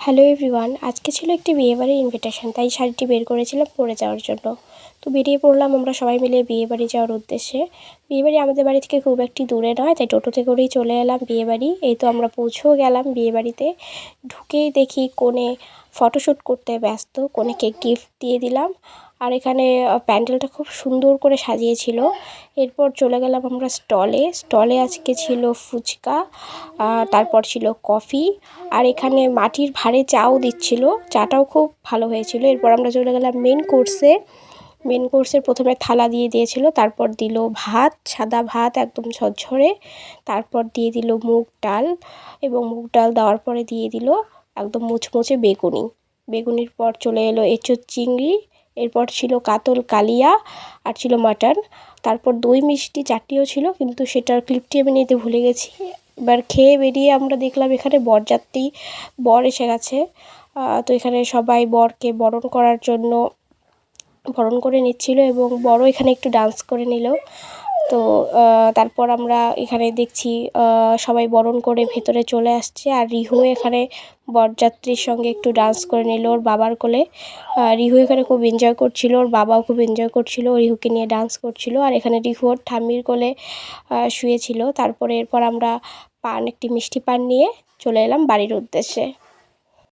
Hello everyone, আজকে ছিল একটি বিয়েবাড়ির ইনভিটেশন, তাই শাড়িটি বের করেছিলাম পরে যাওয়ার জন্য। তো বেরিয়ে পড়লাম আমরা সবাই মিলে বিয়েবাড়ি যাওয়ার উদ্দেশ্যে। বিয়েবাড়ি আমাদের বাড়ি থেকে খুব একটি দূরে নয়, তাই টোটোতে করেই চলে এলাম বিয়েবাড়ি। এই তো আমরা পৌঁছেও গেলাম বিয়েবাড়িতে। ঢুকেই দেখি কনে ফটোশ্যুট করতে ব্যস্ত, কনেকে গিফট দিয়ে দিলাম। আর এখানে প্যান্ডেলটা খুব সুন্দর করে সাজিয়েছিল। এরপর চলে গেলাম আমরা স্টলে আজকে ছিল ফুচকা, তারপর ছিল কফি, আর এখানে মাটির ভাঁড়ে চাও দিচ্ছিল, চাটাও খুব ভালো হয়েছিল। এরপর আমরা চলে গেলাম মেন কোর্সের প্রথমে থালা দিয়ে দিয়েছিল, তারপর দিল ভাত, সাদা ভাত একদম ঝরঝরে, তারপর দিয়ে দিল মুগ ডাল, এবং মুগ ডাল দেওয়ার পরে দিয়ে দিল একদম মুচমুচে বেগুনির পর চলে এলো এঁচোড় চিংড়ি, এরপর ছিল কাতল কালিয়া, আর ছিল মাটন। তারপর দই মিষ্টি চাটনিও ছিল, কিন্তু সেটার ক্লিপটি আমি নিতে ভুলে গেছি। এবার খেয়ে বেরিয়ে আমরা দেখলাম এখানে বর এসে গেছে। তো এখানে সবাই বরকে বরণ করার জন্য বরণ করে নিচ্ছিল, এবং বরও এখানে একটু ডান্স করে নিল। তো তারপর আমরা এখানে দেখছি সবাই বরণ করে ভেতরে চলে আসছে, আর রিহু এখানে বরযাত্রীর সঙ্গে একটু ডান্স করে নিল ওর বাবার কোলে। রিহু এখানে খুব এনজয় করছিল, ওর বাবাও খুব এনজয় করছিল, রিহুকে নিয়ে ডান্স করছিল। আর এখানে রিহু ওর ঠাম্মির কোলে শুয়েছিল। তারপরে এরপর আমরা একটি মিষ্টি পান নিয়ে চলে এলাম বাড়ির উদ্দেশ্যে।